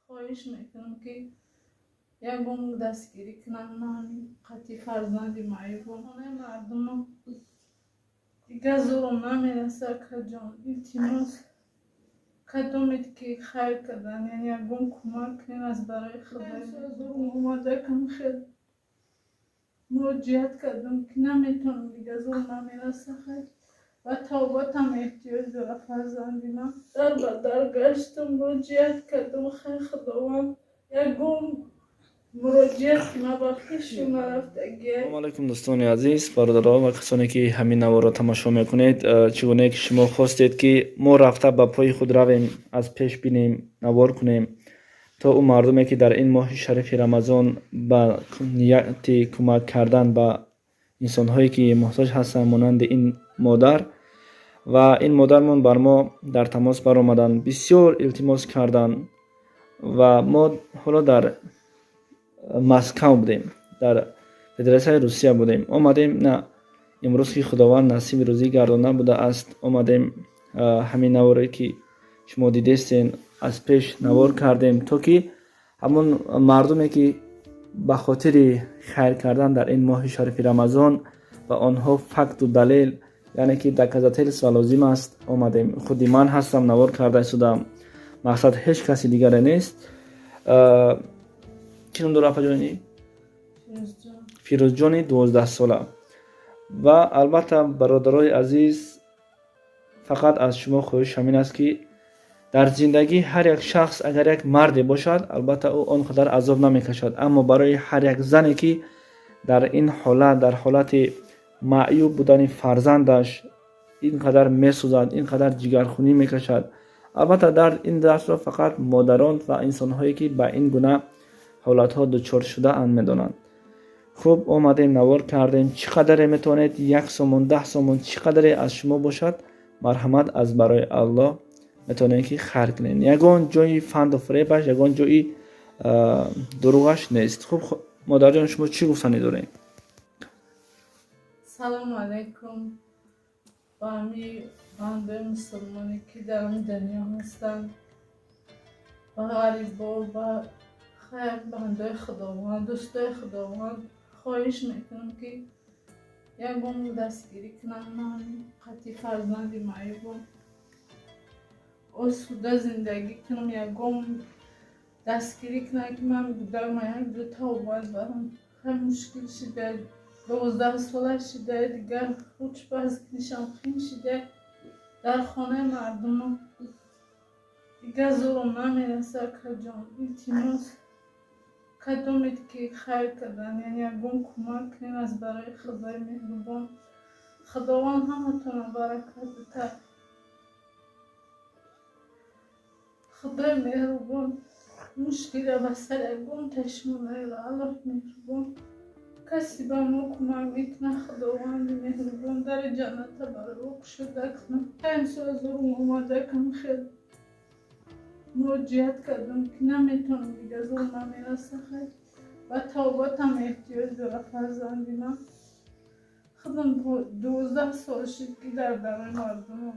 خواهش میکنم که یکم دستگیری کنم نه همین قطعی فرزندی معیبون خانه مردم رو دیگه زورم نمیرسه که جان التماس کدومید که خیر کردن یعنی یکم کمک کنین از برای خدای زورم اومده کم خیلی مراجعت کردم که نمیتونم دیگه زورم نمیرسه خیلی و توبتم احتیاج داره فرزندی من در گشتم مراجعت کردم خیلی خداوند یکم مراجعت ما با خیشون رفتگی. سلام علیکم دوستان عزیز، برادران و کسانی که همین نوار را تماشا میکنید. چگونه که شما خواستید که ما رفته به پای خود رویم، از پیش بینیم، نوار کنیم تا اون مردمی که در این ماه شریف رمضان به نیت کمک کردن به انسان هایی که محتاج هستند مانند این مادر و این مادرمون بر ما در تماس برآمدن، بسیار التماس کردن و ما حالا در مسکو بودیم، در فدراسیون روسیه بودیم. آمدیم نه امروز که خداوند نصیب روزی گردانده بوده است، آمدیم همین نواری که شما دیدستین از پیش نوار کردیم تا که همون مردمی که به خاطر خیر کردن در این ماه شریف رمضان و آنها فقط و دلیل یعنی که دکزاتل سوالازیم است، آمدیم. خودی من هستم نوار کرده شدم، مقصد هیچ کسی دیگر نیست. چی نام داره اپا جانی؟ فیروز جانی 12 ساله. و البته برادرای عزیز، فقط از شما خواهش همین است که در زندگی هر یک شخص اگر یک مردی باشد البته او آنقدر عذاب نمیکشد، اما برای هر یک زنی که در این حالت، در حالت معیوب بودن فرزندش اینقدر میسوزد، اینقدر جگرخونی میکشد، البته در این درس را فقط مادران و انسان‌هایی که به این گونه حالت‌ها دچار شده اند میدانند. خوب آمدیم نوار کردیم. چقدر میتونید 1 سومون 10 سومون چقدر از شما باشد، مرحمت از برای الله میتونید که خیر کنین. یگان جای فند و فریبش، یگان جای دروغش نیست. خوب مادر جان شما چی گفتنی دارین؟ سلام علیکم با همه بنده مسلمانی که در این دنیا هستند، با غریبا و خیر بنده خداوند، دوستای خداوند، خواهش میکنم که یکم دستگیری کنم من قطعی فرزندی معیبم آسوده زندگی کنم، یکم دستگیری کنم که من بودم یک دو تا باید برم خیلی مشکل شده، 12 ساله شده دیگر خوچ بزکنشم خیم شده در خانه مردم دیگه زورم نمیرسه که جان التماس کدومید که خیر کردن یعنی یکم کمک کنین از برای خدای مهربان. خداوند همتون برکت بده. خدای مهربان مشکل بسر یکم تشمونه الله مهربان کسی به ما کمک میکنه. خداوند مهربان در جنت برای او شده کنه. این سال زورم اومده کم خیلی مراجعت کردم که نمیتونم دیگه زورم نمیرسه خیلی و توبتم احتیاج داره فرزندی من. خودم 12 سال شد که در دم مردم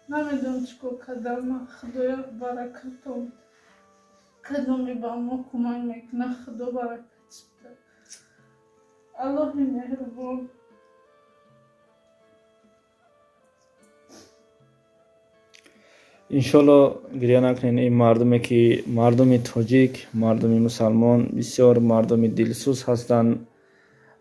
نمیدونم چکو کدام. خدای برکتم کدومی با ما کمک میکنه. خدا برکت بده. الله مهربان. انشالله گریه نکنین. این مردمی که مردم تاجیک، مردم مسلمان بسیار مردم دلسوز هستند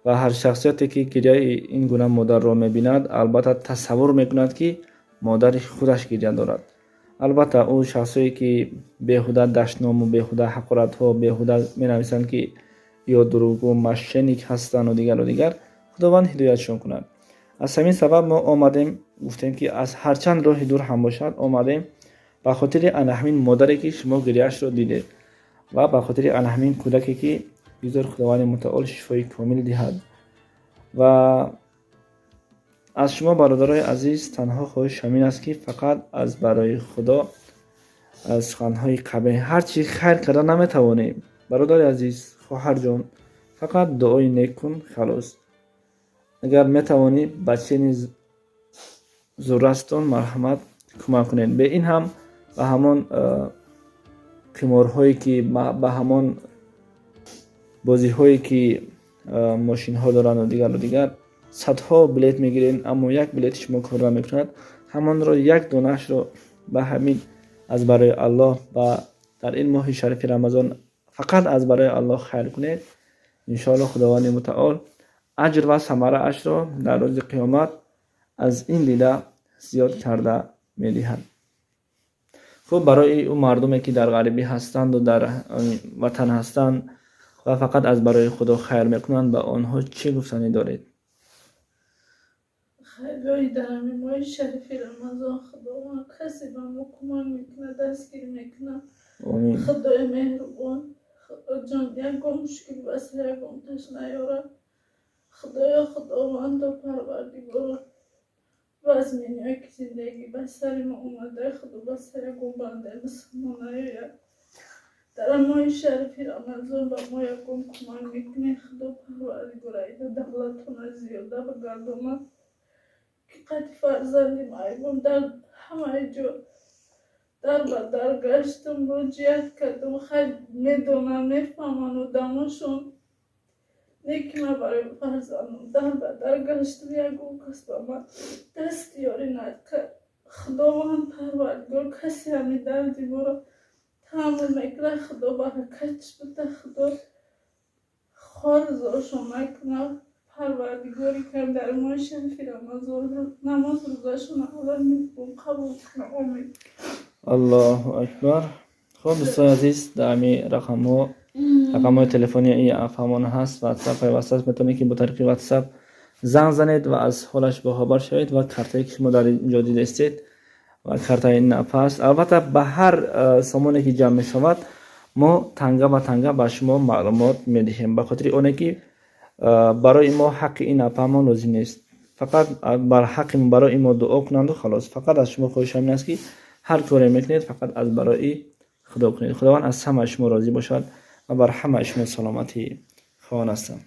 و هر شخصیتی که گریه این گونه مادر را میبیند البته تصور میکند که مادر خودش گریه دارد. البته او شخصی که بیهوده دشنام و بیهوده حقارت ها بیهوده مینویسند که یا دروغگو مشنیک هستند و دیگر خداوند هدایتشون کند. از همین سبب ما آمدیم گفتیم که از هرچند راه دور هم باشد آمدیم به خاطر آن همین مادری که شما گریه‌اش را دیدید و به خاطر آن همین کودکی که بذار خداوند متعال شفای کامل دهد. و از شما برادرای عزیز تنها خواهش همین است که فقط از برای خدا از خانهای قبیح هرچی خیر کردن نمیتوانیم. برادر عزیز، خواهر جان، فقط دعای نیک کن خلاص. اگر میتوانی بچه نیز зуррастон марҳамат кӯмак кунед. Бе ин ҳам ба ҳамон қиморҳое ки ба ҳамон бозиҳое ки мошинҳо дорану дигар садҳо билет мегиред, аммо як билети шумо кор намекунад. ҳамонро як донаашро ба ҳамин аз барои аллоҳ ба дар ин моҳи шарифи рамазон фақат аз барои аллоҳ хайр кунед. иншоаллоҳ худованди мутаол аҷр ва самараашро дар рӯзи қиёмат аз ин дида зиёд карда медиҳад. хуб, барои ӯ мардуме ки дар ғарибӣ ҳастанду дар ватан ҳастанд ва фақат аз барои худо хайр мекунанд, ба онҳо чӣ гуфтанӣ доред? خیلی دارم ماه شریفی رمضان خداوند کسی به ما کمک میکنه دستگیر میکنه. آمین. خدای مهربان خدا جان یکم مشکل بس یکم تش نیاره. خداوند و پروردگار وزمینی که زندگی بس سر ما اومده خدا بس سر یکم بنده مسلمان نیاره. در ماه شریفی رمضان به ما یکم کمک میکنه خدا پروردگار ایده دولتون زیاده بگردومه که قد فرزندیم ایبون در همه جا در بدر گشتم رجیت کردم خیلی میدونم میفهمن و دمشون نیکمه برای فرزندم در بدر گشتم یکم کس به من دستیاری نکرد. خداوند پروردگار کسی همی دردی برو تحمل میکنه خدا برکتش بده خدا خارزاشو میکنه پروردگاری که در ماه شریفی رمضان نماز روزشون اول میکنم قبول کنه. آمین. الله اکبر. خب دوستان عزیز، در همین رقم‌های تلفنی این افهمان هست. واتساپ واسط میتونید که با طریق واتساپ زنگ زنید و از حالش باخبر شوید و کارتایی که شما در اینجا دیده استید و کارتای نف است. البته به هر سامانی که جمع میشود ما تنگه و تنگه به شما معلومات میدهیم، به خاطر اونه که برای ما حق این اپامان لازم نیست، فقط بر حق برای ما دعا کنند و خلاص. فقط از شما خواهش همین است که هر کاری میکنید فقط از برای خدا کنید. خداوند از همه شما راضی باشد و بر همه شما سلامتی خواهان هستم.